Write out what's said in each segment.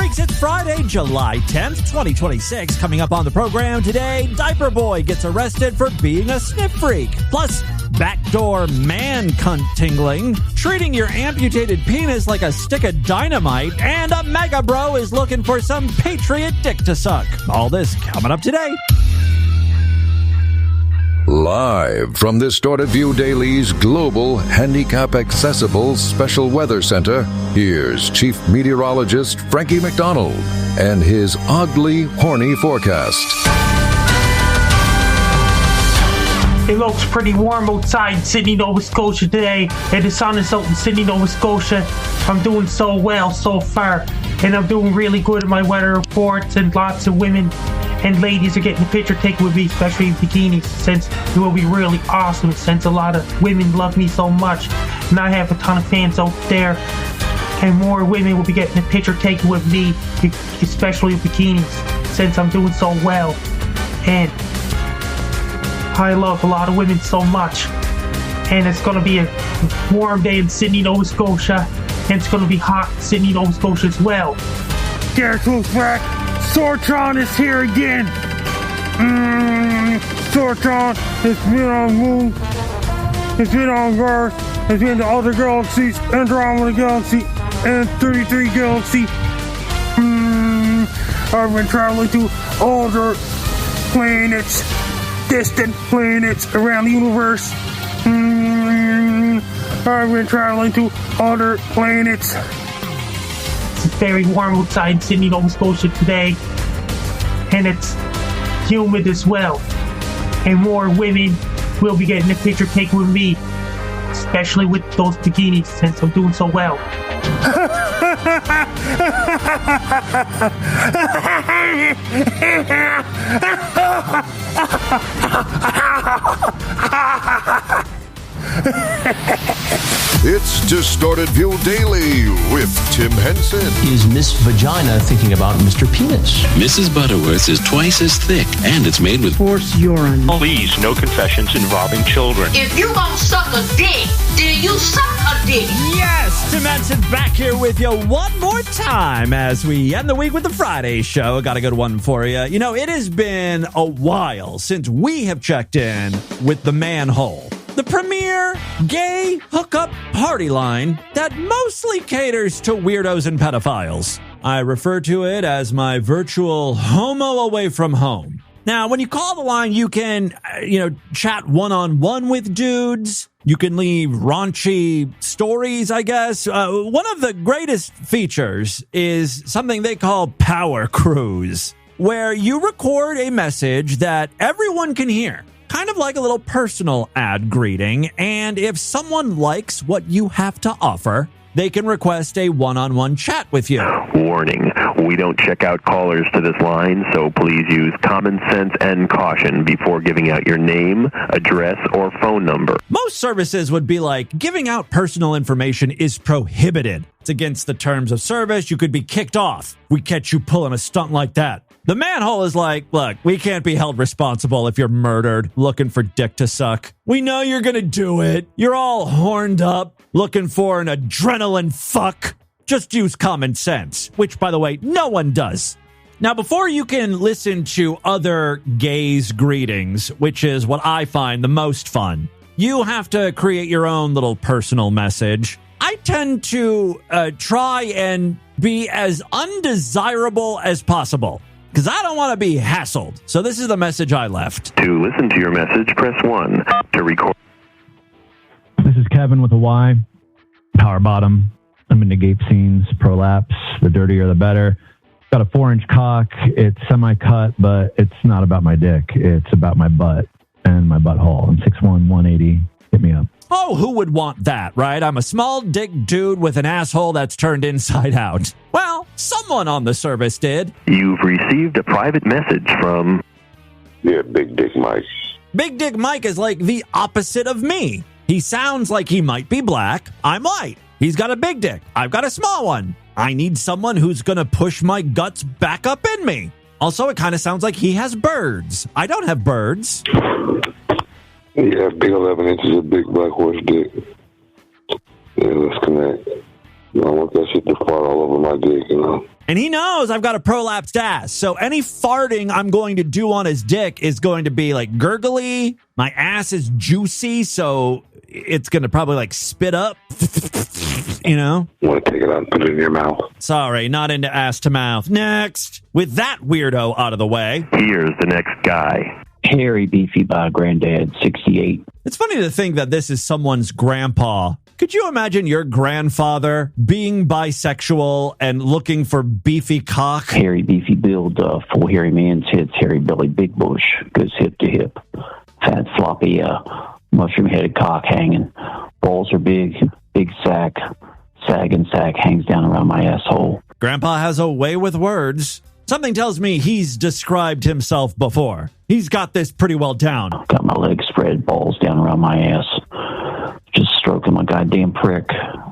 Freaks, it's Friday, July 10th, 2026. Coming up on the program today, Diaper Boy gets arrested for being a sniff freak. Plus, backdoor man cunt tingling, treating your amputated penis like a stick of dynamite, and a mega bro is looking for some patriot dick to suck. All this coming up today. Live from the Distorted View Daily's Global Handicap Accessible Special Weather Center, here's Chief Meteorologist Frankie McDonald and his oddly horny forecast. It looks pretty warm outside Sydney, Nova Scotia today, and the sun is out in Sydney, Nova Scotia. I'm doing so well so far, and I'm doing really good at my weather reports, and lots of women and ladies are getting a picture taken with me, especially in bikinis, since it will be really awesome, since a lot of women love me so much, and I have a ton of fans out there, and more women will be getting a picture taken with me, especially in bikinis, since I'm doing so well, and I love a lot of women so much, and it's going to be a warm day in Sydney, Nova Scotia, and it's going to be hot in Sydney, Nova Scotia as well. Guess who's back? Sortron is here again. Sortron has been on Moon, has been on Earth, has been to other galaxies, Andromeda Galaxy, and 33 Galaxy. I've been traveling to other planets, distant planets around the universe. I've been traveling to other planets. It's very warm outside in Sydney, Nova Scotia today, and it's humid as well. And more women will be getting a picture taken with me, especially with those bikinis, since I'm doing so well. It's Distorted View Daily with Tim Henson. Is Miss Vagina thinking about Mr. Penis? Mrs. Butterworth is twice as thick, and it's made with horse urine. Please, no confessions involving children. If you gon' suck a dick, then you suck a dick. Yes, Tim Henson back here with you one more time as we end the week with the Friday show. I got a good one for you. You know, it has been a while since we have checked in with the Manhole, the premier gay hookup party line that mostly caters to weirdos and pedophiles. I refer to it as my virtual homo away from home. Now, when you call the line, you can, chat one-on-one with dudes. You can leave raunchy stories, I guess. One of the greatest features is something they call Power Cruise, where you record a message that everyone can hear. Kind of like a little personal ad greeting, and if someone likes what you have to offer, they can request a one-on-one chat with you. Warning, we don't check out callers to this line, so please use common sense and caution before giving out your name, address, or phone number. Most services would be like, giving out personal information is prohibited. It's against the terms of service. You could be kicked off. We catch you pulling a stunt like that. The Manhole is like, look, we can't be held responsible if you're murdered looking for dick to suck. We know you're going to do it. You're all horned up looking for an adrenaline fuck. Just use common sense, which, by the way, no one does. Now, before you can listen to other gays' greetings, which is what I find the most fun, you have to create your own little personal message. I tend to try and be as undesirable as possible, because I don't want to be hassled. So this is the message I left. To listen to your message, press 1. To record. This is Kevin with a Y. Power bottom. I'm into gape scenes, prolapse. The dirtier, the better. Got a 4-inch cock. It's semi-cut, but it's not about my dick. It's about my butt and my butthole. I'm 6'1", 180. Hit me up. Oh, who would want that, right? I'm a small dick dude with an asshole that's turned inside out. Well, someone on the service did. You've received a private message from... Yeah, Big Dick Mike. Big Dick Mike is like the opposite of me. He sounds like he might be black. I'm white. He's got a big dick. I've got a small one. I need someone who's going to push my guts back up in me. Also, it kind of sounds like he has birds. I don't have birds. Yeah, big 11 inches of big black horse dick. Yeah, let's connect. I want that shit to fart all over my dick, you know. And he knows I've got a prolapsed ass. So any farting I'm going to do on his dick is going to be like gurgly. My ass is juicy, so it's going to probably like spit up, you know? You want to take it out and put it in your mouth? Sorry, not into ass to mouth. Next. With that weirdo out of the way. Here's the next guy. Hairy Beefy by Granddad, 68. It's funny to think that this is someone's grandpa. Could you imagine your grandfather being bisexual and looking for beefy cock? Hairy Beefy build, full hairy man's hits, hairy belly, big bush, goes hip to hip. Fat floppy, mushroom-headed cock hanging. Balls are big, big sack. Sag and sack hangs down around my asshole. Grandpa has a way with words. Something tells me he's described himself before. He's got this pretty well down. Got my legs spread, balls down around my ass. Just stroking my goddamn prick.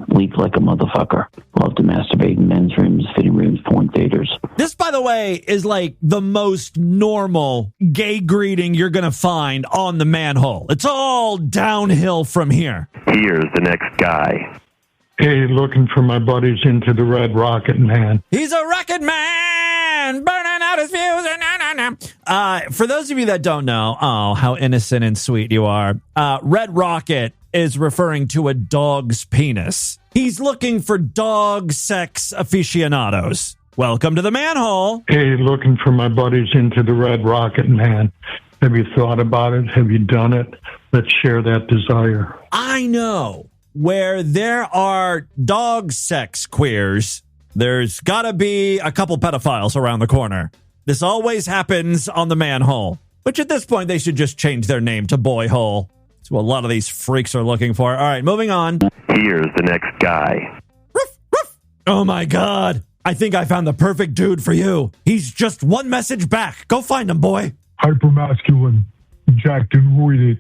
Leak like a motherfucker. Love to masturbate in men's rooms, fitting rooms, porn theaters. This, by the way, is like the most normal gay greeting you're going to find on the manhole. It's all downhill from here. Here's the next guy. Hey, looking for my buddies into the Red Rocket, man. He's a rocket man, burning out his fuse. For those of you that don't know, oh, how innocent and sweet you are. Red Rocket is referring to a dog's penis. He's looking for dog sex aficionados. Welcome to the manhole. Hey, looking for my buddies into the Red Rocket, man. Have you thought about it? Have you done it? Let's share that desire. I know. Where there are dog sex queers, there's gotta be a couple pedophiles around the corner. This always happens on the manhole, which at this point they should just change their name to boy hole. That's what a lot of these freaks are looking for. All right, moving on. Here's the next guy. Ruff, ruff. Oh my God. I think I found the perfect dude for you. He's just one message back. Go find him, boy. Hypermasculine, jacked and roided,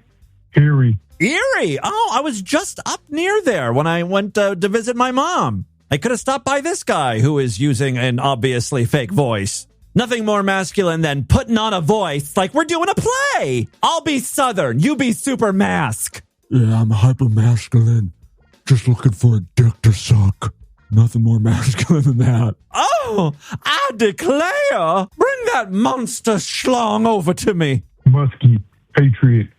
hairy. Erie. Oh, I was just up near there when I went to visit my mom. I could have stopped by this guy who is using an obviously fake voice. Nothing more masculine than putting on a voice like we're doing a play. I'll be Southern. You be super mask. Yeah, I'm hyper masculine. Just looking for a dick to suck. Nothing more masculine than that. Oh, I declare. Bring that monster schlong over to me. Musky, patriot.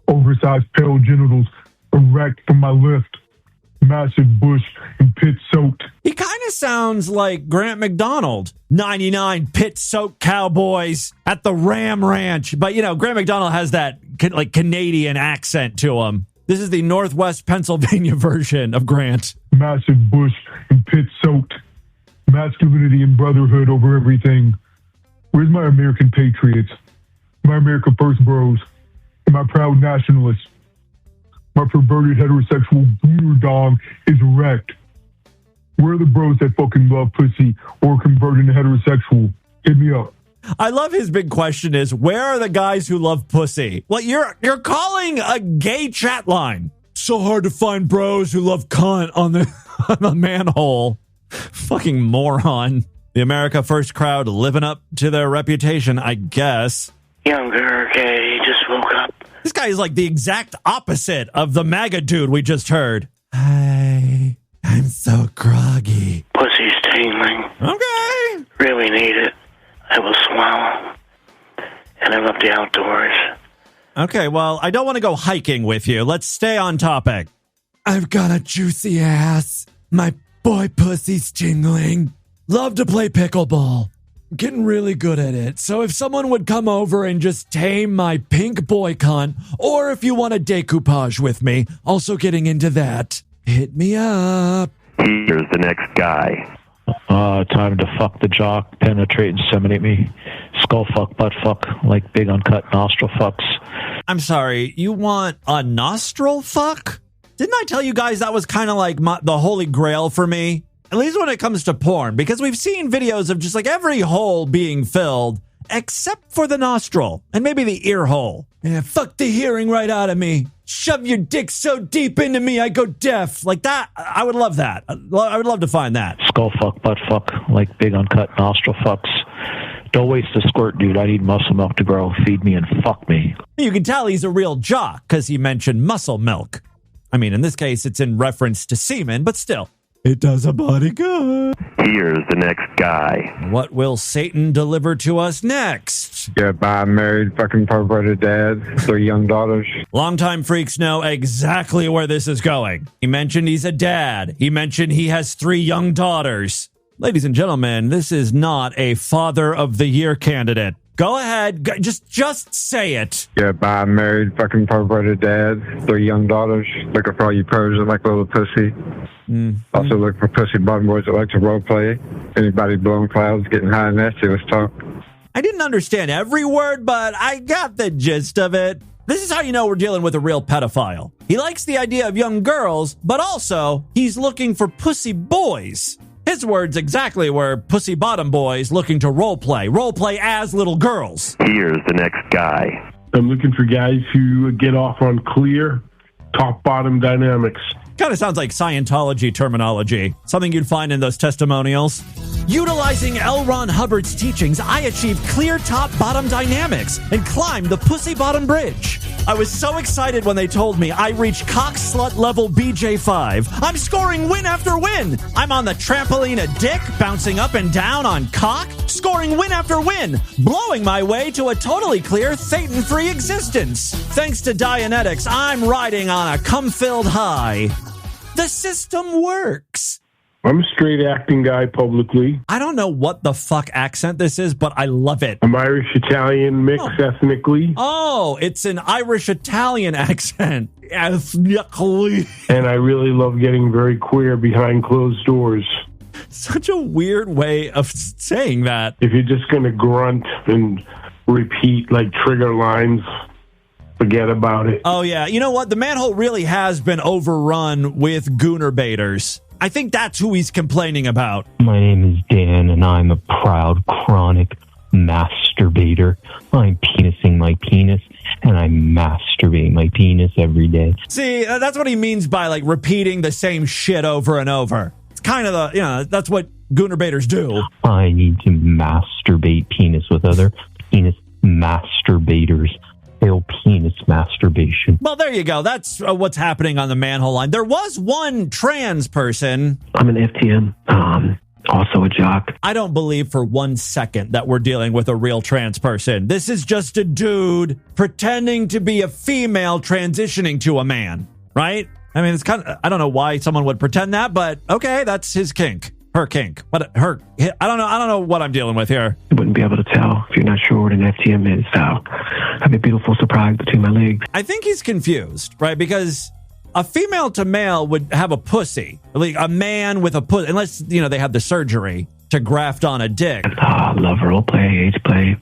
Oversized pale genitals, erect from my lift, massive bush and pit soaked. He kind of sounds like Grant McDonald. 99 pit soaked cowboys at the Ram Ranch. But, you know, Grant McDonald has that like Canadian accent to him. This is the Northwest Pennsylvania version of Grant. Massive bush and pit soaked. Masculinity and brotherhood over everything. Where's my American patriots? My America First bros? My proud nationalist, my perverted heterosexual boomer dog is erect. Where are the bros that fucking love pussy or convert into heterosexual? Hit me up. I love his big question is, where are the guys who love pussy? Well, you're calling a gay chat line. So hard to find bros who love cunt on the manhole. Fucking moron. The America First crowd living up to their reputation, I guess. Younger, gay, just woke up. This guy is like the exact opposite of the MAGA dude we just heard. Hi, I'm so groggy. Pussy's tingling. Okay. Really need it. I will swallow. And I love the outdoors. Okay, well, I don't want to go hiking with you. Let's stay on topic. I've got a juicy ass. My boy pussy's tingling. Love to play pickleball. Getting really good at it. So if someone would come over and just tame my pink boy cunt, or if you want a decoupage with me, also getting into that, hit me up. Here's the next guy. Time to fuck the jock, penetrate, inseminate me, skull fuck, butt fuck, like big uncut nostril fucks. I'm sorry, you want a nostril fuck? Didn't I tell you guys that was kind of like the holy grail for me? At least when it comes to porn, because we've seen videos of just like every hole being filled, except for the nostril and maybe the ear hole. Yeah, fuck the hearing right out of me. Shove your dick so deep into me, I go deaf. Like that, I would love that. I would love to find that. Skull fuck, butt fuck, like big uncut nostril fucks. Don't waste the squirt, dude. I need muscle milk to grow. Feed me and fuck me. You can tell he's a real jock because he mentioned muscle milk. I mean, in this case, it's in reference to semen, but still. It does a body good. Here's the next guy. What will Satan deliver to us next? Goodbye, married, fucking perverted dad, 3 young daughters. Longtime freaks know exactly where this is going. He mentioned he's a dad. He mentioned he has 3 young daughters. Ladies and gentlemen, this is not a Father of the Year candidate. Go ahead. Just say it. Goodbye, married, fucking perverted dad, 3 young daughters. Looking for all you pros that like little pussy. Also look for pussy bottom boys that like to role play. Anybody blowing clouds, getting high and nasty, let's talk. I didn't understand every word, but I got the gist of it. This is how you know we're dealing with a real pedophile. He likes the idea of young girls, but also he's looking for pussy boys. His words exactly were pussy bottom boys looking to role play as little girls. Here's the next guy. I'm looking for guys who get off on clear top-bottom dynamics. Kind of sounds like Scientology terminology, something you'd find in those testimonials. Utilizing L. Ron Hubbard's teachings, I achieved clear top-bottom dynamics and climbed the pussy bottom bridge. I was so excited when they told me I reached cock slut level BJ5. I'm scoring win after win. I'm on the trampoline a dick, bouncing up and down on cock, scoring win after win, blowing my way to a totally clear Satan-free existence. Thanks to Dianetics, I'm riding on a cum-filled high. The system works. I'm a straight acting guy publicly. I don't know what the fuck accent this is, but I love it. I'm Irish-Italian mixed ethnically. Oh, it's an Irish-Italian accent. Ethnically. And I really love getting very queer behind closed doors. Such a weird way of saying that. If you're just going to grunt and repeat like trigger lines, forget about it. Oh, yeah. You know what? The manhole really has been overrun with gooner baiters. I think that's who he's complaining about. My name is Dan, and I'm a proud, chronic masturbator. I'm penising my penis, and I masturbate my penis every day. See, that's what he means by, like, repeating the same shit over and over. It's kind of that's what gooner baiters do. I need to masturbate penis with other penis masturbators. Penis masturbation. Well, there you go. That's what's happening on the manhole line. There was one trans person. I'm an FTM, also a jock. I don't believe for 1 second that we're dealing with a real trans person. This is just a dude pretending to be a female transitioning to a man, right? I mean, it's kind of, I don't know why someone would pretend that, but okay, that's his kink. Her kink. But I don't know what I'm dealing with here. You wouldn't be able to tell if you're not sure what an FTM is, so I have a beautiful surprise between my legs. I think he's confused, right? Because a female to male would have a pussy. Like a man with a pussy, unless, they have the surgery to graft on a dick. Love role play, age play,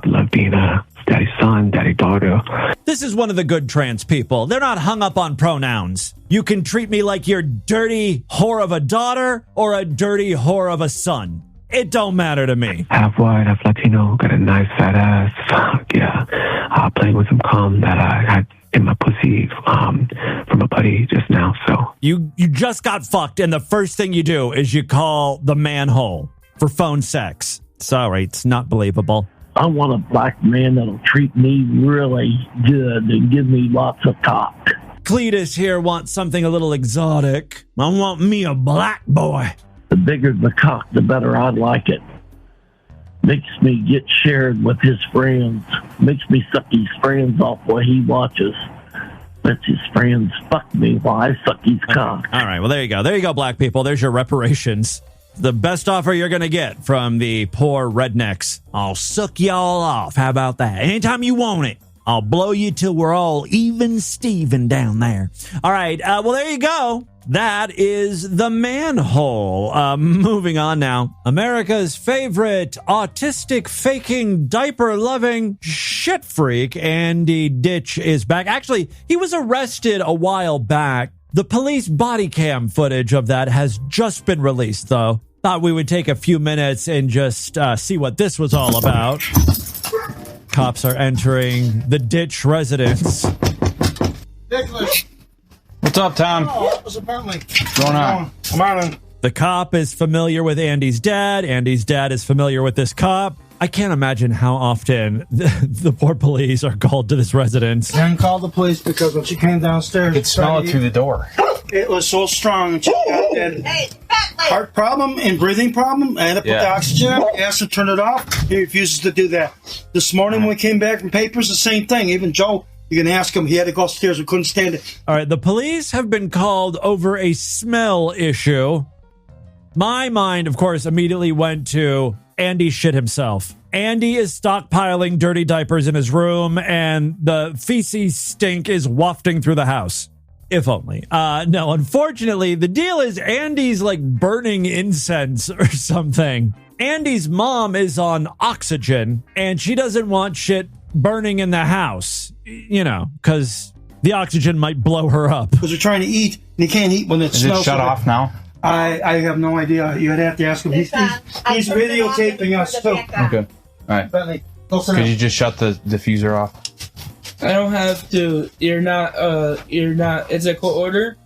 love being a daddy's son, daddy daughter. This is one of the good trans people. They're not hung up on pronouns. You can treat me like your dirty whore of a daughter or a dirty whore of a son. It don't matter to me. Half white, half Latino, got a nice fat ass. Fuck yeah. Playing with some cum that I had in my pussy from a buddy just now. So you just got fucked, and the first thing you do is you call the manhole for phone sex. Sorry, it's not believable. I want a black man that'll treat me really good and give me lots of cock. Cletus here wants something a little exotic. I want me a black boy. The bigger the cock, the better I like it. Makes me get shared with his friends. Makes me suck his friends off while he watches. Lets his friends fuck me while I suck his cock. All right, well, there you go. There you go, black people. There's your reparations. The best offer you're going to get from the poor rednecks. I'll suck y'all off. How about that? Anytime you want it, I'll blow you till we're all even Steven down there. All right, well, there you go. That is the manhole. Moving on now. America's favorite autistic, faking, diaper-loving shit freak, Andy Ditch, is back. Actually, he was arrested a while back. The police body cam footage of that has just been released, though. Thought we would take a few minutes and just see what this was all about. Cops are entering the Ditch residence. Nicholas. What's up, Tom? Oh, what was apparently going on? Come on in. The cop is familiar with Andy's dad. Andy's dad is familiar with this cop. I can't imagine how often the poor police are called to this residence. Jen called the police because when she came downstairs, You could smell it through the door. It was so strong, and she got that heart problem and breathing problem. I had to put the oxygen on. I asked him to turn it off. He refuses to do that. This morning when we came back from papers, the same thing. Even Joe, you can ask him. He had to go upstairs. We couldn't stand it. All right, the police have been called over a smell issue. My mind, of course, immediately went to Andy shit himself. Andy is stockpiling dirty diapers in his room, and the feces stink is wafting through the house. If only. No, unfortunately, the deal is Andy's like burning incense or something. Andy's mom is on oxygen, and she doesn't want shit burning in the house, you know, because the oxygen might blow her up. Because they're trying to eat, and you can't eat when it smells. Is it shut off now? I have no idea. You'd have to ask him. He's videotaping us, too. Okay. All right. Bentley, go sit Could down. you just shut the diffuser off? I don't have to. You're not. It's a court order?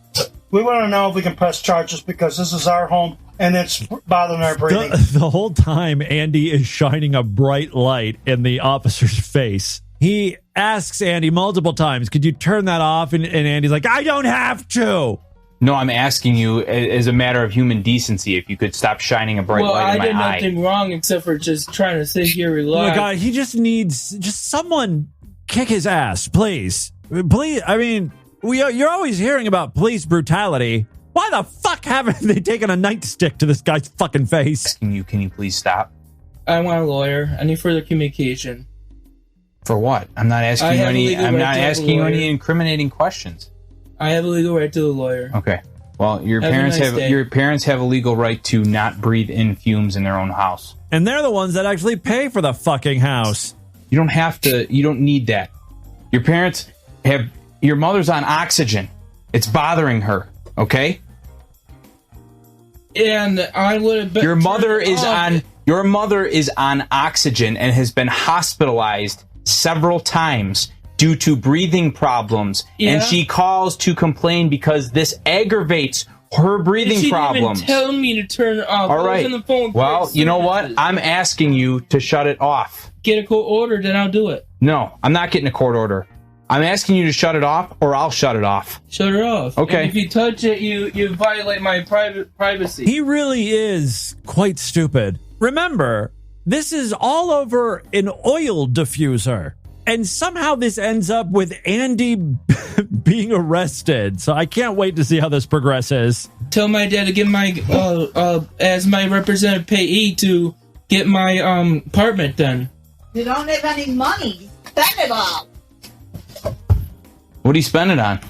We want to know if we can press charges because this is our home and it's bothering our breathing. The whole time, Andy is shining a bright light in the officer's face. He asks Andy multiple times, could you turn that off? And Andy's like, I don't have to. No, I'm asking you as a matter of human decency if you could stop shining a bright light in my eye. Well, I did nothing wrong except for just trying to sit here, relax. Oh my God, he just needs someone kick his ass, please. Please, I mean, you're always hearing about police brutality. Why the fuck haven't they taken a nightstick to this guy's fucking face? Can you please stop? I want a lawyer. I need further communication. For what? I'm not asking you any. I'm not asking you any incriminating questions. I have a legal right to a lawyer. Okay. Well, your parents have a legal right to not breathe in fumes in their own house. And they're the ones that actually pay for the fucking house. You don't have to. You don't need that. Your parents have. Your mother's on oxygen. It's bothering her. Okay. And I would have been. Your mother is on oxygen and has been hospitalized several times due to breathing problems, and she calls to complain because this aggravates her breathing problems. She didn't even tell me to turn it off. All right. I was on the phone. Well, you know what? I'm asking you to shut it off. Get a court order, then I'll do it. No, I'm not getting a court order. I'm asking you to shut it off, or I'll shut it off. Shut it off. Okay. And if you touch it, you violate my privacy. He really is quite stupid. Remember, this is all over an oil diffuser. And somehow this ends up with Andy being arrested. So I can't wait to see how this progresses. Tell my dad to get my, as my representative payee to get my apartment done. You don't have any money. Spend it all. What do you spend it on?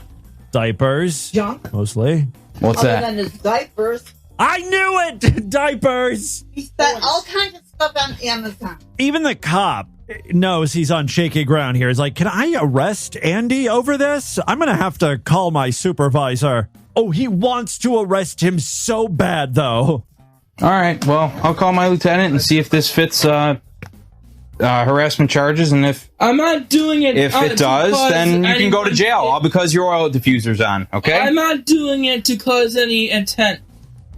Diapers. Junk. Mostly. What's Other that? than his diapers. I knew it! Diapers! He spent all kinds of stuff on Amazon. Even the cop knows he's on shaky ground here. He's like, can I arrest Andy over this? I'm going to have to call my supervisor. Oh, he wants to arrest him so bad, though. All right. Well, I'll call my lieutenant and see if this fits harassment charges, and if I'm not doing it. If it does, then you can go to jail all because your oil diffuser's on. Okay. I'm not doing it to cause any intent.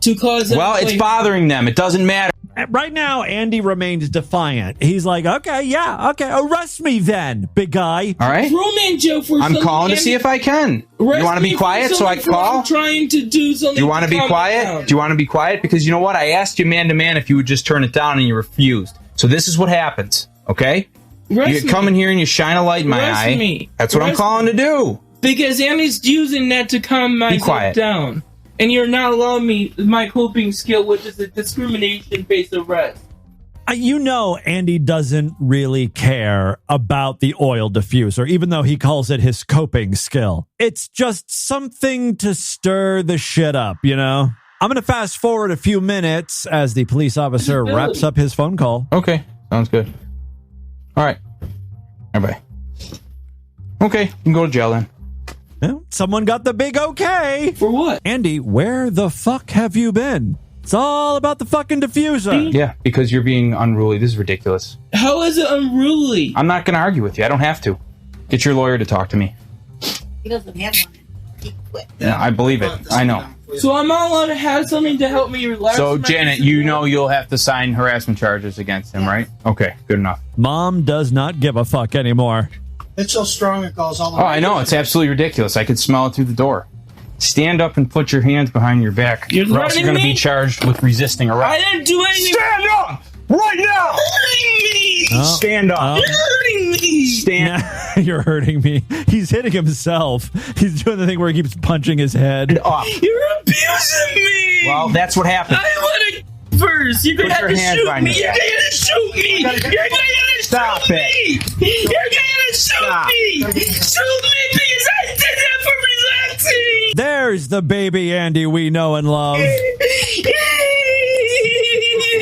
Well, it's bothering them. It doesn't matter. Right now, Andy remains defiant. He's like, okay, arrest me then, big guy. All right. Throw me in jail for I'm calling to see if I can. You want to be quiet so I can call? I'm trying to do something. Do you want to be quiet? Do you want to be quiet? Because you know what? I asked you man to man if you would just turn it down, and you refused. So this is what happens. Okay? You come in here and you shine a light in my eye. That's what I'm calling to do. Because Andy's using that to calm myself down. And you're not allowing me my coping skill, which is a discrimination-based arrest. You know Andy doesn't really care about the oil diffuser, even though he calls it his coping skill. It's just something to stir the shit up, you know? I'm going to fast forward a few minutes as the police officer wraps up his phone call. Okay, sounds good. All right. Bye-bye. Okay, you can go to jail then. Well, someone got the big okay. For what? Andy, where the fuck have you been? It's all about the fucking diffuser. Yeah, because you're being unruly. This is ridiculous. How is it unruly? I'm not going to argue with you. I don't have to. Get your lawyer to talk to me. He doesn't have one. He quit. Yeah, I believe it. I know. So I'm not allowed to have something to help me relax. So, Janet, you know you'll have to sign harassment charges against him, right? Okay, good enough. Mom does not give a fuck anymore. It's so strong it calls all the Oh, I know. It's absolutely ridiculous. I could smell it through the door. Stand up and put your hands behind your back. You're or else you're going to be charged with resisting arrest. I didn't do anything. Stand up! Right now! Oh. Stand up. You're hurting me. Stand. You're hurting me. He's hitting himself. He's doing the thing where he keeps punching his head. Off. You're abusing me. Well, that's what happened. I want to first. You're going to have to shoot me. You're going to shoot me. You're going to shoot me. You're going to shoot me. Shoot me because I did that for relaxing. There's the baby Andy we know and love.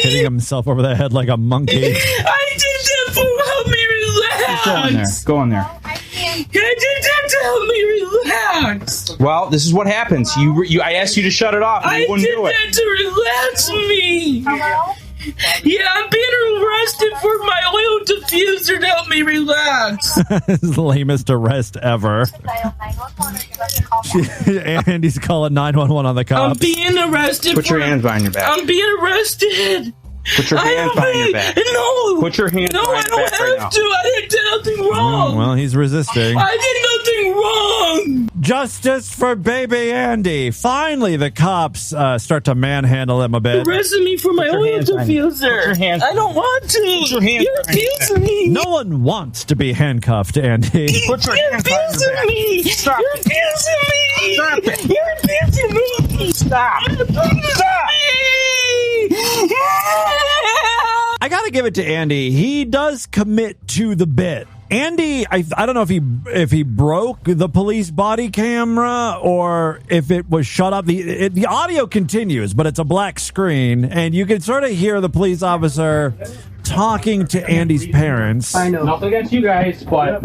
Hitting himself over the head like a monkey. I did that to help me relax. Go in there. I did that to help me relax. Well, this is what happens. I asked you to shut it off, and you wouldn't do it. I did that to relax me. Hello? Yeah, I'm being arrested for my oil diffuser to help me relax. This is the lamest arrest ever. Andy's calling 911 on the cops. I'm being arrested. Put your hands behind your back. I'm being arrested. Put your hands behind your back. No. Put your hands behind your back right now. No, I don't have to. I did nothing wrong. Well, he's resisting. I did nothing wrong. Justice for baby Andy. Finally, the cops start to manhandle him a bit. Arrested me for my oil diffuser. I don't want to. Put your hands You're abusing me. No one wants to be handcuffed, Andy. Put your hands behind your back. Me. Stop. You're abusing me. Stop it. You're abusing me. Stop. Stop. I gotta give it to Andy. He does commit to the bit. Andy, I don't know if he broke the police body camera or if it was shut off. The audio continues, but it's a black screen, and you can sort of hear the police officer talking to Andy's parents. I know. Nothing against you guys, but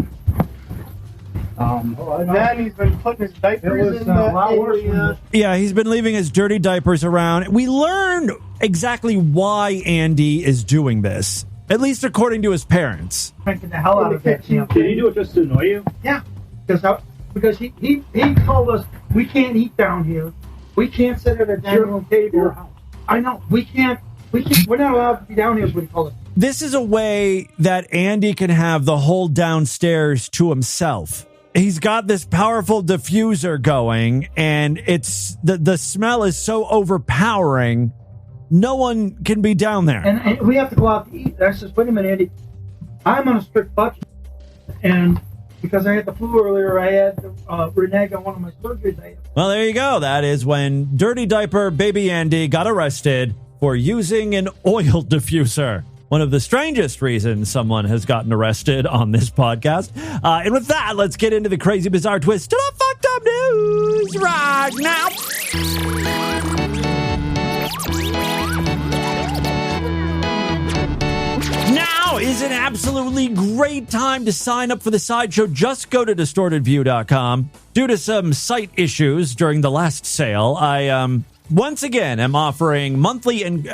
then he's been putting his diapers in a lot worse area. Yeah, he's been leaving his dirty diapers around. We learned exactly why Andy is doing this, at least according to his parents. Cranking the hell out of that camp. Did he do it just to annoy you? Yeah, because he told us we can't eat down here. We can't sit at a dining room table. I know we can't. We're not allowed to be down here. Is what he told us. This is a way that Andy can have the whole downstairs to himself. He's got this powerful diffuser going, and it's the smell is so overpowering. No one can be down there. And we have to go out to eat. I says, wait a minute, Andy. I'm on a strict budget, and because I had the flu earlier, I had renege on one of my surgeries. Well, there you go. That is when Dirty Diaper Baby Andy got arrested for using an oil diffuser. One of the strangest reasons someone has gotten arrested on this podcast. And with that, let's get into the crazy, bizarre twist to the fucked up news right now. Now is an absolutely great time to sign up for the sideshow. Just go to distortedview.com. Due to some site issues during the last sale, I once again am offering monthly and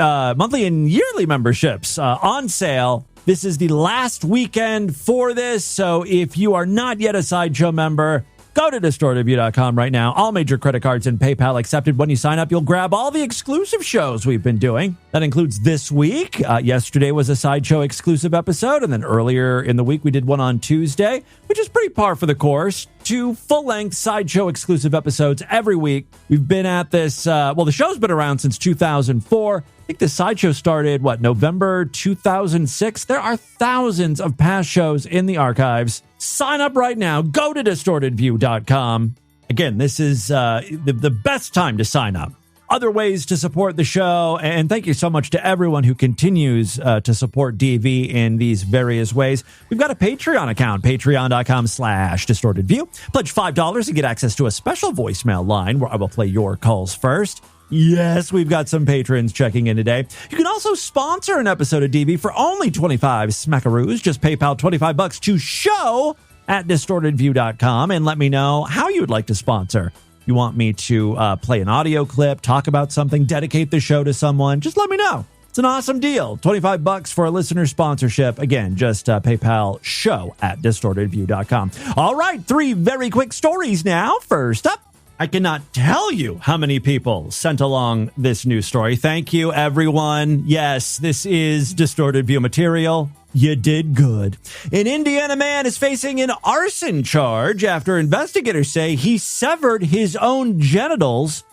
yearly memberships on sale. This is the last weekend for this, so if you are not yet a sideshow member, go to distortedview.com right now. All major credit cards and PayPal accepted. When you sign up, you'll grab all the exclusive shows we've been doing. That includes this week. Yesterday was a sideshow exclusive episode, and then earlier in the week we did one on Tuesday, which is pretty par for the course. 2 full-length sideshow exclusive episodes every week. We've been at this, the show's been around since 2004. I think the sideshow started, November 2006? There are thousands of past shows in the archives. Sign up right now. Go to distortedview.com. Again, this is the best time to sign up. Other ways to support the show, and thank you so much to everyone who continues to support DV in these various ways. We've got a Patreon account, patreon.com/distortedview. Pledge $5 and get access to a special voicemail line where I will play your calls first. Yes, we've got some patrons checking in today. You can also sponsor an episode of DV for only 25 smackaroos. Just PayPal $25 to show at distortedview.com and let me know how you would like to sponsor. You want me to play an audio clip, talk about something, dedicate the show to someone, just let me know. It's an awesome deal. $25 for a listener sponsorship. Again, just PayPal show at distortedview.com. All right, 3 very quick stories now. First up, I cannot tell you how many people sent along this news story. Thank you, everyone. Yes, this is distorted view material. You did good. An Indiana man is facing an arson charge after investigators say he severed his own genitals,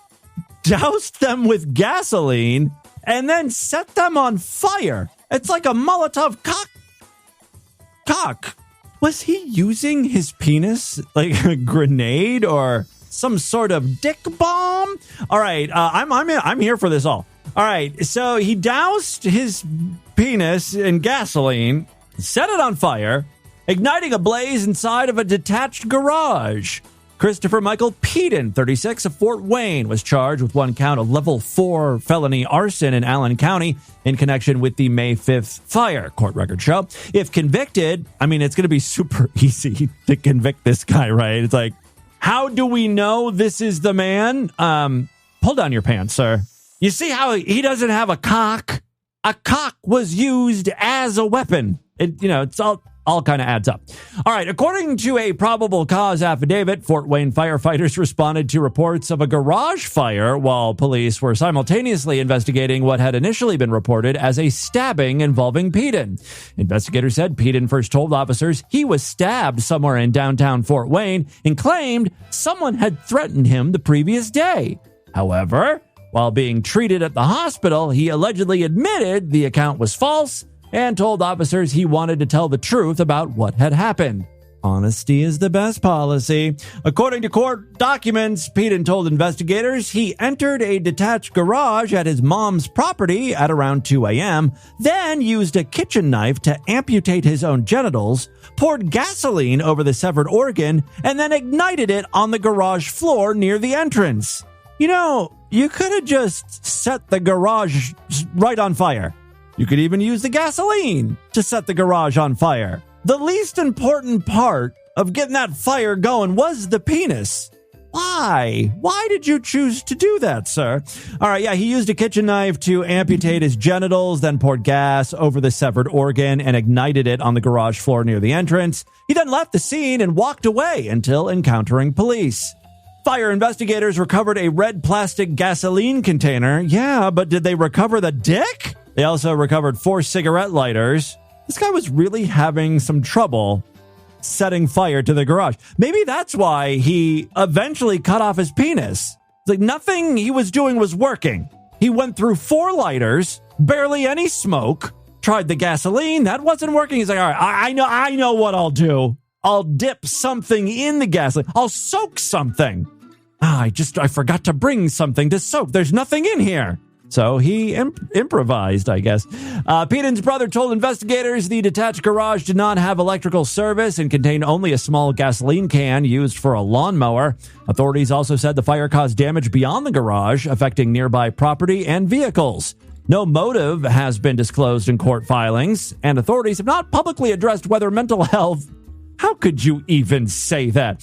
doused them with gasoline, and then set them on fire. It's like a Molotov cock. Was he using his penis like a grenade or some sort of dick bomb? All right, I'm here for this all. All right, so he doused his penis in gasoline, set it on fire, igniting a blaze inside of a detached garage. Christopher Michael Peden, 36, of Fort Wayne, was charged with one count of level 4 felony arson in Allen County in connection with the May 5th fire, court records show. If convicted, I mean, it's going to be super easy to convict this guy, right? It's like, how do we know this is the man? Pull down your pants, sir. You see how he doesn't have a cock? A cock was used as a weapon. It's all kind of adds up. All right. According to a probable cause affidavit, Fort Wayne firefighters responded to reports of a garage fire while police were simultaneously investigating what had initially been reported as a stabbing involving Peden. Investigators said Peden first told officers he was stabbed somewhere in downtown Fort Wayne and claimed someone had threatened him the previous day. However, while being treated at the hospital, he allegedly admitted the account was false and told officers he wanted to tell the truth about what had happened. Honesty is the best policy. According to court documents, Peden told investigators he entered a detached garage at his mom's property at around 2 a.m., then used a kitchen knife to amputate his own genitals, poured gasoline over the severed organ, and then ignited it on the garage floor near the entrance. You could have just set the garage right on fire. You could even use the gasoline to set the garage on fire. The least important part of getting that fire going was the penis. Why? Why did you choose to do that, sir? All right, yeah, he used a kitchen knife to amputate his genitals, then poured gas over the severed organ and ignited it on the garage floor near the entrance. He then left the scene and walked away until encountering police. Fire investigators recovered a red plastic gasoline container. Yeah, but did they recover the dick? They also recovered 4 cigarette lighters. This guy was really having some trouble setting fire to the garage. Maybe that's why he eventually cut off his penis. It's like nothing he was doing was working. He went through 4 lighters, barely any smoke, tried the gasoline. That wasn't working. He's like, all right, I know what I'll do. I'll dip something in the gasoline. I'll soak something. I forgot to bring something to soak. There's nothing in here. So he improvised, I guess. Peden's brother told investigators the detached garage did not have electrical service and contained only a small gasoline can used for a lawnmower. Authorities also said the fire caused damage beyond the garage, affecting nearby property and vehicles. No motive has been disclosed in court filings, and authorities have not publicly addressed whether mental health... How could you even say that?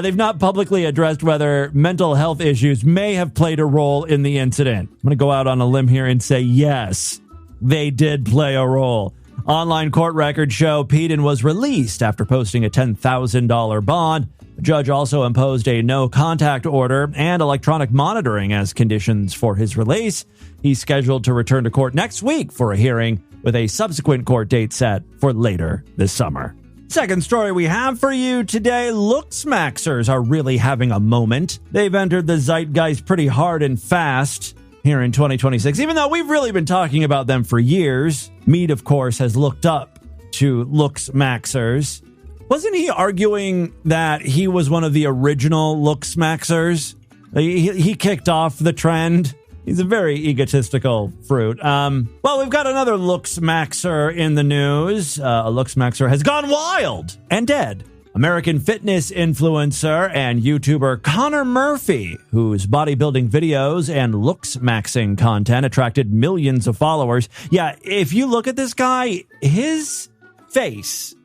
They've not publicly addressed whether mental health issues may have played a role in the incident. I'm going to go out on a limb here and say yes, they did play a role. Online court records show Peden was released after posting a $10,000 bond. The judge also imposed a no-contact order and electronic monitoring as conditions for his release. He's scheduled to return to court next week for a hearing, with a subsequent court date set for later this summer. Second story we have for you today, looksmaxers are really having a moment. They've entered the zeitgeist pretty hard and fast here in 2026, even though we've really been talking about them for years. Mead, of course, has looked up to looksmaxers. Wasn't he arguing that he was one of the original looksmaxers? He kicked off the trend. He's a very egotistical fruit. Well, we've got another looksmaxer in the news. A looksmaxer has gone wild and dead. American fitness influencer and YouTuber Connor Murphy, whose bodybuilding videos and looksmaxing content attracted millions of followers. Yeah, if you look at this guy, his face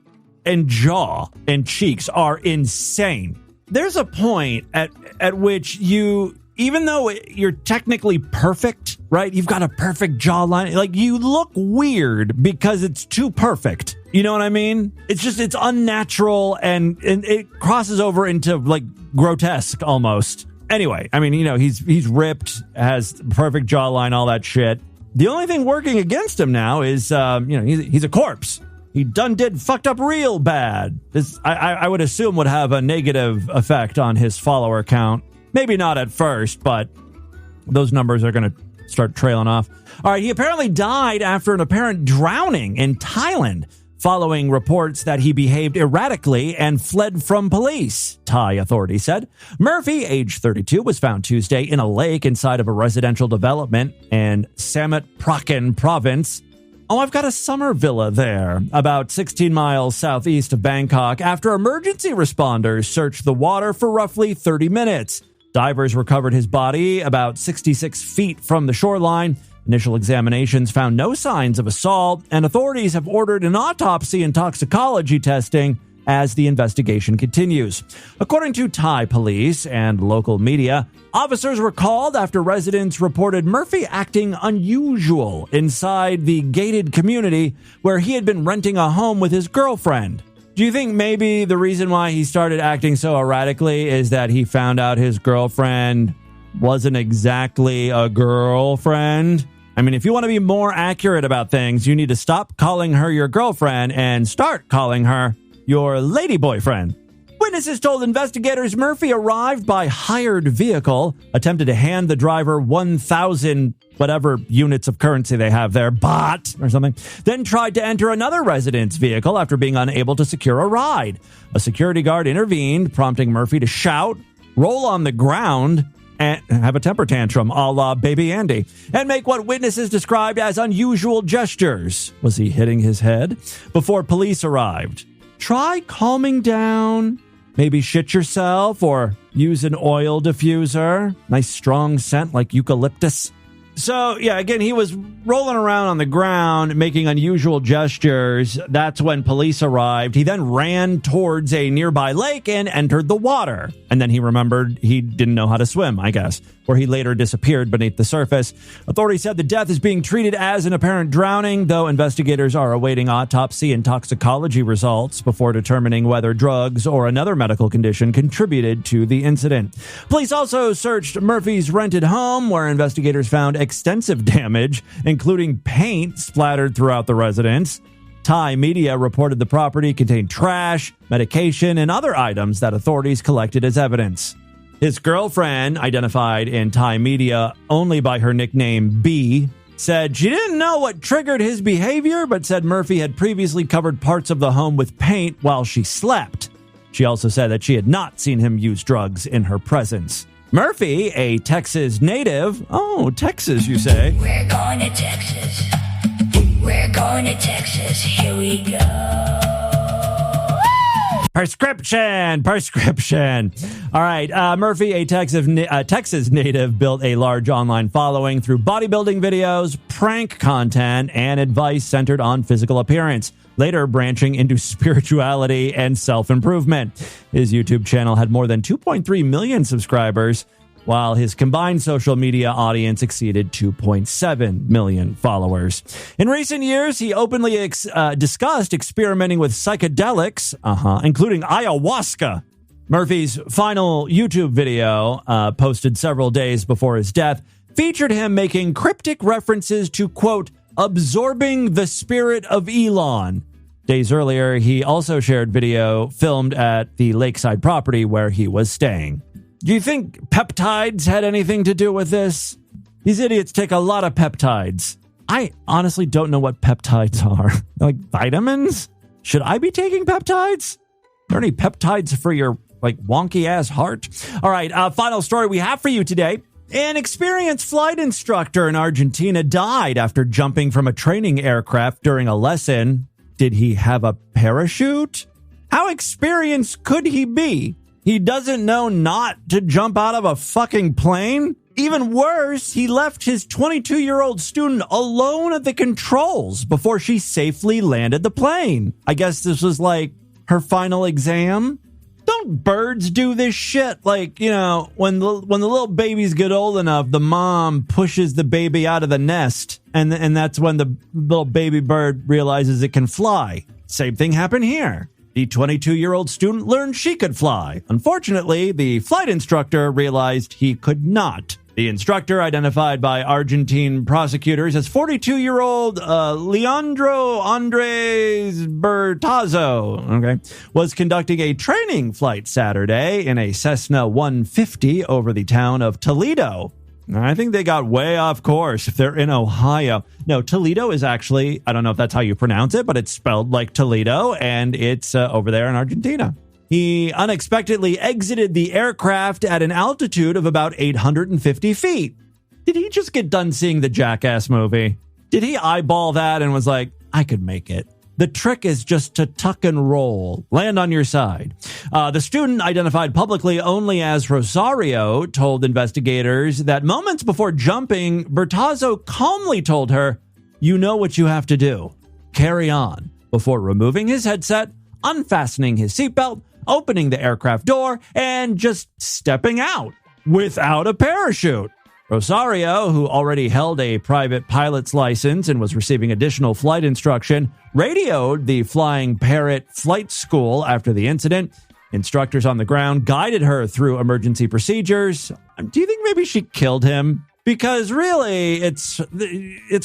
and jaw and cheeks are insane. There's a point at which you... Even though you're technically perfect, right? You've got a perfect jawline. Like, you look weird because it's too perfect. You know what I mean? It's unnatural and it crosses over into like grotesque almost. Anyway, I mean, he's ripped, has perfect jawline, all that shit. The only thing working against him now is, he's a corpse. He done did fucked up real bad. This, I would assume, would have a negative effect on his follower count. Maybe not at first, but those numbers are going to start trailing off. All right, he apparently died after an apparent drowning in Thailand, following reports that he behaved erratically and fled from police, Thai authorities said. Murphy, age 32, was found Tuesday in a lake inside of a residential development in Samut Prakan province. Oh, I've got a summer villa there, about 16 miles southeast of Bangkok, after emergency responders searched the water for roughly 30 minutes. Divers recovered his body about 66 feet from the shoreline. Initial examinations found no signs of assault, and authorities have ordered an autopsy and toxicology testing as the investigation continues. According to Thai police and local media, officers were called after residents reported Murphy acting unusual inside the gated community where he had been renting a home with his girlfriend. Do you think maybe the reason why he started acting so erratically is that he found out his girlfriend wasn't exactly a girlfriend? I mean, if you want to be more accurate about things, you need to stop calling her your girlfriend and start calling her your lady boyfriend. Witnesses told investigators Murphy arrived by hired vehicle, attempted to hand the driver 1,000 whatever units of currency they have there, baht or something, then tried to enter another resident's vehicle after being unable to secure a ride. A security guard intervened, prompting Murphy to shout, roll on the ground, and have a temper tantrum a la Baby Andy, and make what witnesses described as unusual gestures. Was he hitting his head? Before police arrived. Try calming down. Maybe shit yourself or use an oil diffuser. Nice strong scent like eucalyptus. So, yeah, again, he was rolling around on the ground, making unusual gestures. That's when police arrived. He then ran towards a nearby lake and entered the water. And then he remembered he didn't know how to swim, I guess, where he later disappeared beneath the surface. Authorities said the death is being treated as an apparent drowning, though investigators are awaiting autopsy and toxicology results before determining whether drugs or another medical condition contributed to the incident. Police also searched Murphy's rented home, where investigators found extensive damage, including paint splattered throughout the residence. Thai media reported the property contained trash, medication, and other items that authorities collected as evidence. His girlfriend, identified in Thai media only by her nickname B, said she didn't know what triggered his behavior, but said Murphy had previously covered parts of the home with paint while she slept. She also said that she had not seen him use drugs in her presence. Murphy, a Texas native. Oh, Texas, you say? We're going to Texas. We're going to Texas. Here we go. Prescription. All right. Murphy, a Texas native, built a large online following through bodybuilding videos, prank content, and advice centered on physical appearance, later branching into spirituality and self-improvement. His YouTube channel had more than 2.3 million subscribers, while his combined social media audience exceeded 2.7 million followers. In recent years, he openly discussed experimenting with psychedelics, including ayahuasca. Murphy's final YouTube video, posted several days before his death, featured him making cryptic references to, quote, absorbing the spirit of Elon. Days earlier, he also shared video filmed at the lakeside property where he was staying. Do you think peptides had anything to do with this? These idiots take a lot of peptides. I honestly don't know what peptides are. Like vitamins? Should I be taking peptides? Are there any peptides for your wonky ass heart? All right, final story we have for you today. An experienced flight instructor in Argentina died after jumping from a training aircraft during a lesson. Did he have a parachute? How experienced could he be? He doesn't know not to jump out of a fucking plane? Even worse, he left his 22-year-old student alone at the controls before she safely landed the plane. I guess this was like her final exam. Don't birds do this shit? When the little babies get old enough, the mom pushes the baby out of the nest, and that's when the little baby bird realizes it can fly. Same thing happened here. The 22-year-old student learned she could fly. Unfortunately, the flight instructor realized he could not. The instructor, identified by Argentine prosecutors as 42-year-old Leandro Andres Bertazzo, was conducting a training flight Saturday in a Cessna 150 over the town of Toledo. I think they got way off course if they're in Ohio. No, Toledo is actually, I don't know if that's how you pronounce it, but it's spelled like Toledo, and it's over there in Argentina. He unexpectedly exited the aircraft at an altitude of about 850 feet. Did he just get done seeing the Jackass movie? Did he eyeball that and was like, I could make it? The trick is just to tuck and roll, land on your side. The student, identified publicly only as Rosario, told investigators that moments before jumping, Bertazzo calmly told her, "You know what you have to do. Carry on," before removing his headset, unfastening his seatbelt, opening the aircraft door, and just stepping out without a parachute. Rosario, who already held a private pilot's license and was receiving additional flight instruction, radioed the Flying Parrot Flight School after the incident. Instructors on the ground guided her through emergency procedures. Do you think maybe she killed him? Because really, it's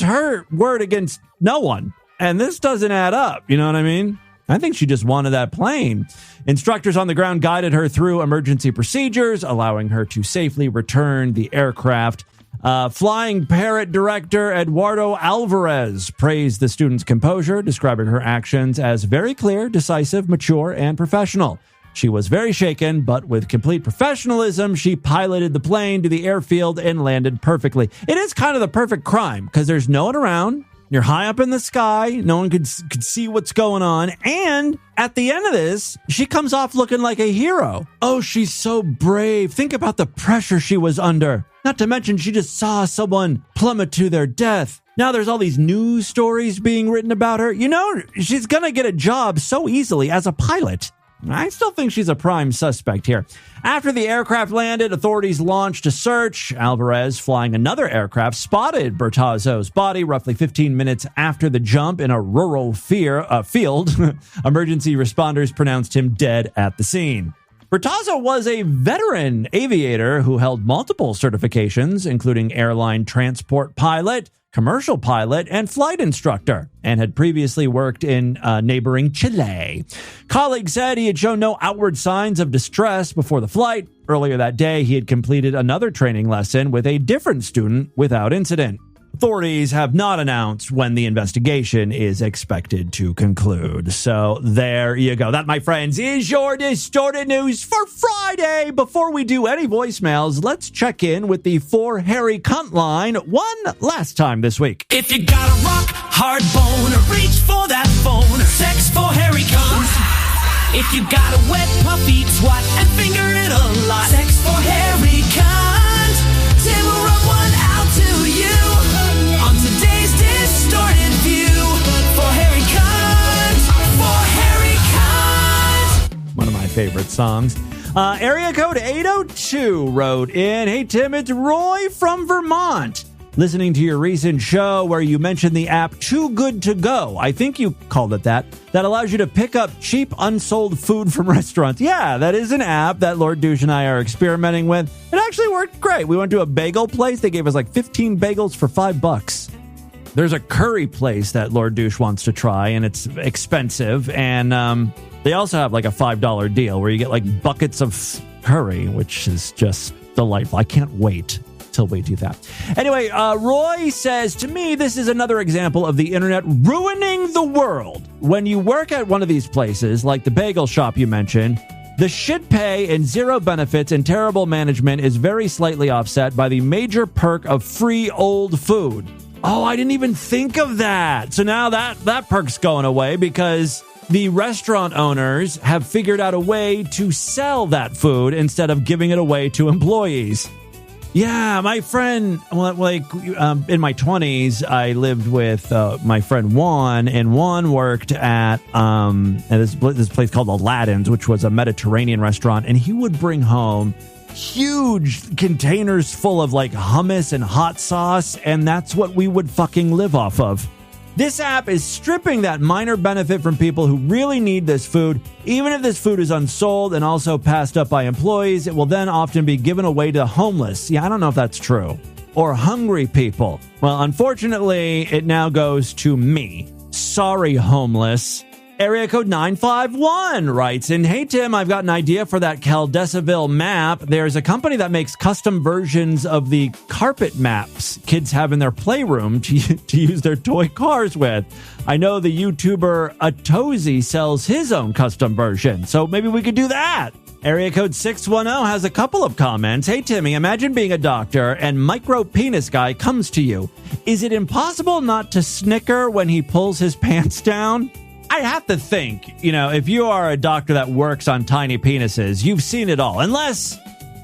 her word against no one. And this doesn't add up. You know what I mean? I think she just wanted that plane. Instructors on the ground guided her through emergency procedures, allowing her to safely return the aircraft. Flying Parrot director Eduardo Alvarez praised the student's composure, describing her actions as very clear, decisive, mature, and professional. She was very shaken, but with complete professionalism, she piloted the plane to the airfield and landed perfectly. It is kind of the perfect crime because there's no one around. You're high up in the sky. No one could see what's going on. And at the end of this, she comes off looking like a hero. Oh, she's so brave. Think about the pressure she was under. Not to mention, she just saw someone plummet to their death. Now there's all these news stories being written about her. You know, she's going to get a job so easily as a pilot. I still think she's a prime suspect here. After the aircraft landed, authorities launched a search. Alvarez, flying another aircraft, spotted Bertazzo's body roughly 15 minutes after the jump in a rural field. Emergency responders pronounced him dead at the scene. Bertazzo was a veteran aviator who held multiple certifications, including airline transport pilot, commercial pilot, and flight instructor, and had previously worked in neighboring Chile. Colleagues said he had shown no outward signs of distress before the flight. Earlier that day, he had completed another training lesson with a different student without incident. Authorities have not announced when the investigation is expected to conclude. So there you go. That, my friends, is your Distorted News for Friday. Before we do any voicemails, let's check in with the For Harry Cunt line one last time this week. If you got a rock hard bone, reach for that phone. Sex for Harry Cunt. If you got a wet puppy twat and finger it a lot. Sex for Harry Cunt. Tim will rub one out to you. On today's Distorted View, for Harry Cunt, for Harry Cunt. One of my favorite songs. Area code 802 wrote in, "Hey Tim, it's Roy from Vermont. Listening to your recent show where you mentioned the app Too Good To Go, I think you called it that allows you to pick up cheap unsold food from restaurants. Yeah, that is an app that Lord Douche and I are experimenting with. It actually worked great. We went to a bagel place. They gave us like 15 bagels for $5. There's a curry place that Lord Douche wants to try, and it's expensive. And they also have like a $5 deal where you get like buckets of curry, which is just delightful. I can't wait till we do that. Anyway, Roy says, to me, this is another example of the internet ruining the world. When you work at one of these places, like the bagel shop you mentioned, the shit pay and zero benefits and terrible management is very slightly offset by the major perk of free old food. Oh, I didn't even think of that. So now that perk's going away because the restaurant owners have figured out a way to sell that food instead of giving it away to employees. Yeah, my friend, in my 20s, I lived with my friend Juan, and Juan worked at this place called Aladdin's, which was a Mediterranean restaurant, and he would bring home huge containers full of like hummus and hot sauce, and that's what we would fucking live off of. This app is stripping that minor benefit from people who really need this food. Even if this food is unsold and also passed up by employees, it will then often be given away to the homeless. Yeah, I don't know if that's true. Or hungry people. Well, unfortunately, it now goes to me. Sorry, homeless. Area code 951 writes in, hey, Tim, I've got an idea for that Caldesaville map. There's a company that makes custom versions of the carpet maps kids have in their playroom to use their toy cars with. I know the YouTuber Atozi sells his own custom version, so maybe we could do that. Area code 610 has a couple of comments. Hey, Timmy, imagine being a doctor and micro penis guy comes to you. Is it impossible not to snicker when he pulls his pants down? I have to think, if you are a doctor that works on tiny penises, you've seen it all. Unless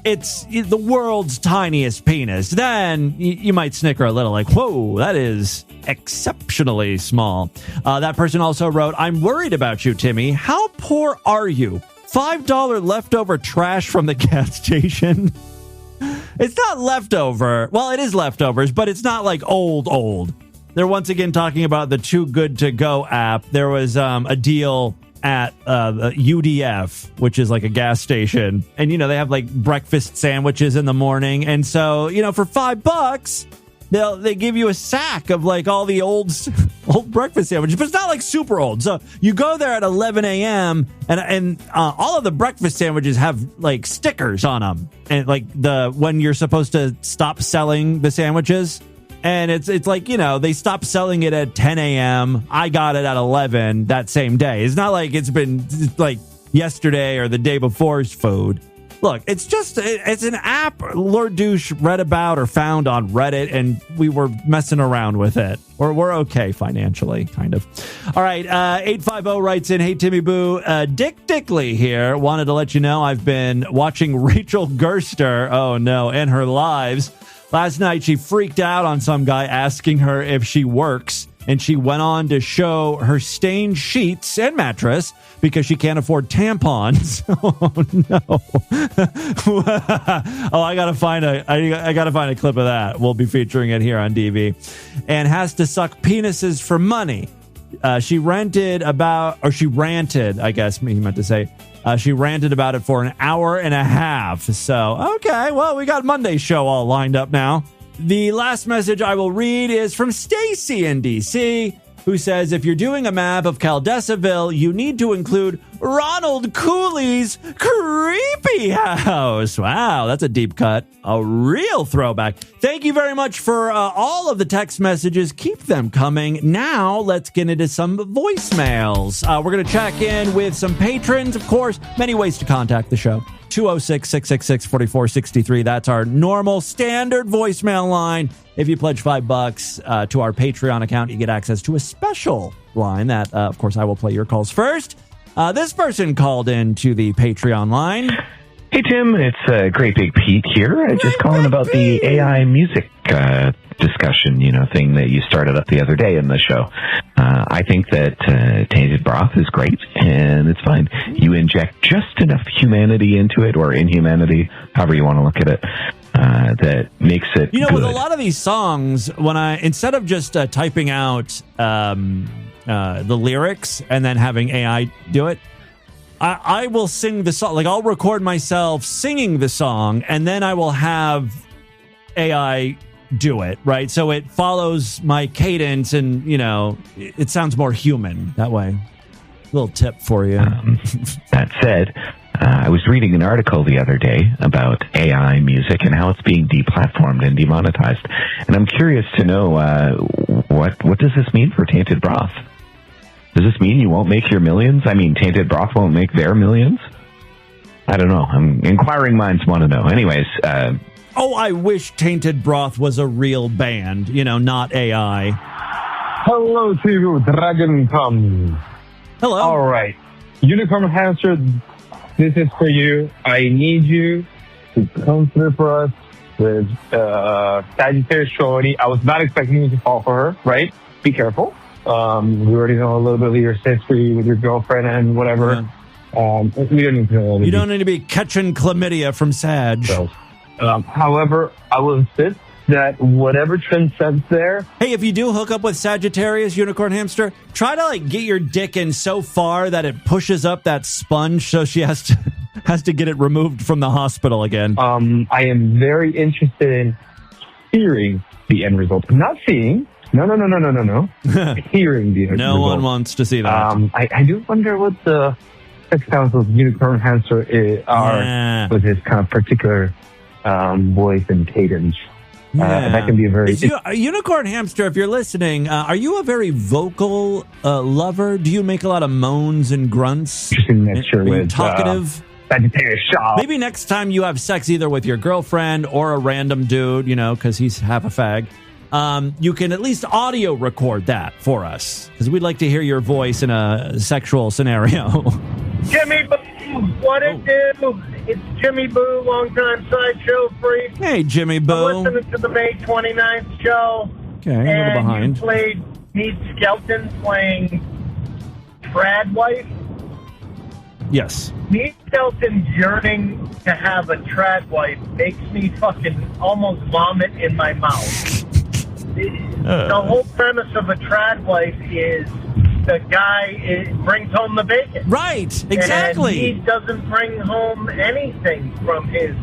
it's the world's tiniest penis, then you might snicker a little like, whoa, that is exceptionally small. That person also wrote, I'm worried about you, Timmy. How poor are you? $5 leftover trash from the gas station. It's not leftover. Well, it is leftovers, but it's not like old. They're once again talking about the Too Good To Go app. There was a deal at UDF, which is like a gas station. And, they have like breakfast sandwiches in the morning. And so, for $5, they give you a sack of like all the old breakfast sandwiches. But it's not like super old. So you go there at 11 a.m. and all of the breakfast sandwiches have like stickers on them. And like when you're supposed to stop selling the sandwiches. And it's like, they stopped selling it at 10 a.m. I got it at 11 that same day. It's not like it's been like yesterday or the day before's food. Look, it's an app Lord Douche read about or found on Reddit, and we were messing around with it. We're okay financially, kind of. All right, 850 writes in, hey, Timmy Boo, Dick Dickley here. Wanted to let you know I've been watching Rachel Gerster, and her lives. Last night, she freaked out on some guy asking her if she works, and she went on to show her stained sheets and mattress because she can't afford tampons. Oh, no. I gotta find a clip of that. We'll be featuring it here on DV. And has to suck penises for money. She ranted, I guess he meant to say. She ranted about it for an hour and a half. So, okay, well, we got Monday's show all lined up now. The last message I will read is from Stacy in DC, who says, if you're doing a map of Caldesaville, you need to include Ronald Cooley's creepy house. Wow, that's a deep cut. A real throwback. Thank you very much for all of the text messages. Keep them coming. Now, let's get into some voicemails. We're going to check in with some patrons, of course. Many ways to contact the show. 206-666-4463. That's our normal standard voicemail line. If you pledge $5 to our Patreon account, you get access to a special line that, of course, I will play your calls first. This person called in to the Patreon line. Hey, Tim, it's Great Big Pete here. Just calling about the AI music discussion, thing that you started up the other day in the show. I think that tainted broth is great, and it's fine. You inject just enough humanity into it, or inhumanity, however you want to look at it, that makes it good. With a lot of these songs, when instead of just typing out the lyrics and then having AI do it, I will sing the song. Like, I'll record myself singing the song, and then I will have AI do it, right? So it follows my cadence, and, it sounds more human that way. Little tip for you. That said, I was reading an article the other day about AI music and how it's being deplatformed and demonetized. And I'm curious to know, what does this mean for Tainted Broth? Does this mean you won't make your millions? I mean, Tainted Broth won't make their millions? I don't know. Inquiring minds want to know. Anyways. I wish Tainted Broth was a real band, not AI. Hello to you, Dragon Tom. Hello. All right. Unicorn Hamster, this is for you. I need you to come through for us with Sagittarius Shorty. I was not expecting you to fall for her, right? Be careful. We already know a little bit of your history with your girlfriend and whatever. Yeah. We don't need to know. You don't need to be catching chlamydia from Sag. So, however, I will insist that whatever trend sets there. Hey, if you do hook up with Sagittarius Unicorn Hamster, try to like get your dick in so far that it pushes up that sponge, so she has to get it removed from the hospital again. I am very interested in hearing the end result. I'm not seeing. No. Hearing the end result. No one wants to see that. I do wonder what the sex sounds of Unicorn Hamster are with his kind of particular voice and cadence. That can be a very... Unicorn Hamster, if you're listening, are you a very vocal lover? Do you make a lot of moans and grunts? Interesting mixture with... talkative? Sagittarius Shaw. Maybe next time you have sex either with your girlfriend or a random dude, because he's half a fag, you can at least audio record that for us, because we'd like to hear your voice in a sexual scenario. Jimmy Boo, what it do? It's Jimmy Boo, longtime sideshow freak. Hey, Jimmy Boo. I'm listening to the May 29th show. Okay, a little behind. You played Meet Skelton playing Trad Wife. Yes. Meet Skelton's yearning to have a trad wife makes me fucking almost vomit in my mouth. The whole premise of a trad wife is the guy brings home the bacon. Right, exactly. And he doesn't bring home anything from his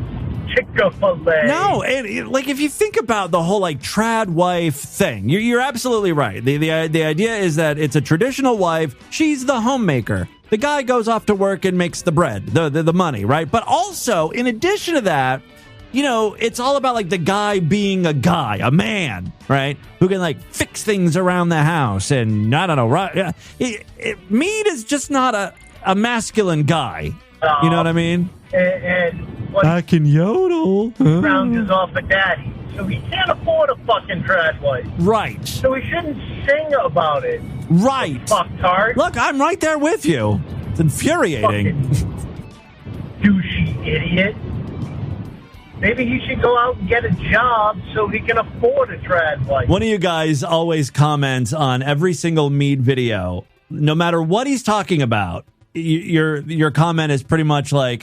Chick-fil-A. No, and if you think about the whole trad wife thing, you're absolutely right. The idea is that it's a traditional wife. She's the homemaker. The guy goes off to work and makes the bread, the money, right? But also, in addition to that, it's all about the guy being a guy, a man, right? Who can fix things around the house, and I don't know, right? Mead is just not a masculine guy. You know what I mean? And I can yodel. Rounds off of daddy, so he can't afford a fucking trad wife. Right. So he shouldn't sing about it. Right. Fucktard. Look, I'm right there with you. It's infuriating. Douchey idiot. Maybe he should go out and get a job so he can afford a trad wife. One of you guys always comments on every single Mead video, no matter what he's talking about. Your comment is pretty much well,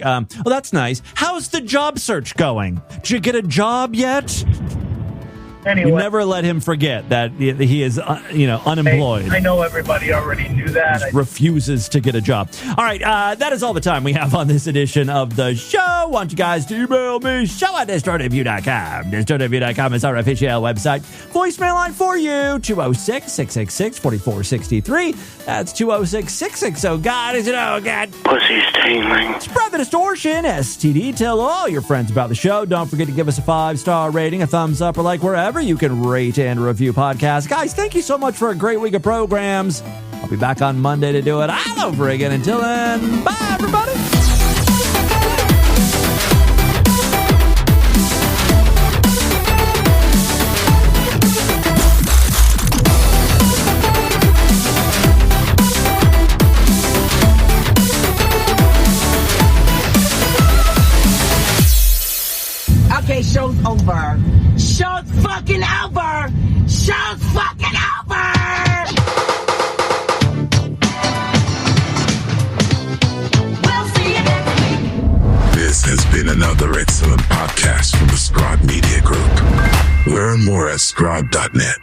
that's nice. How's the job search going? Did you get a job yet? Anyway, you never let him forget that he is, unemployed. Hey, I know everybody already knew that. Just refuses to get a job. All right, that is all the time we have on this edition of the show. I want you guys to email me, show@destroyreview.com. Destroyreview.com is our official website. Voicemail line for you, 206-666-4463. That's 206-660. God, Pussy's tingling. Spread the distortion, STD. Tell all your friends about the show. Don't forget to give us a 5-star rating, a thumbs up, or wherever you can rate and review podcasts. Guys, thank you so much for a great week of programs. I'll be back on Monday to do it all over again. Until then, bye, everybody. Okay, show's over. Show's fucking over! Show's fucking over! We'll see you next week. This has been another excellent podcast from the Scribe Media Group. Learn more at scribe.net.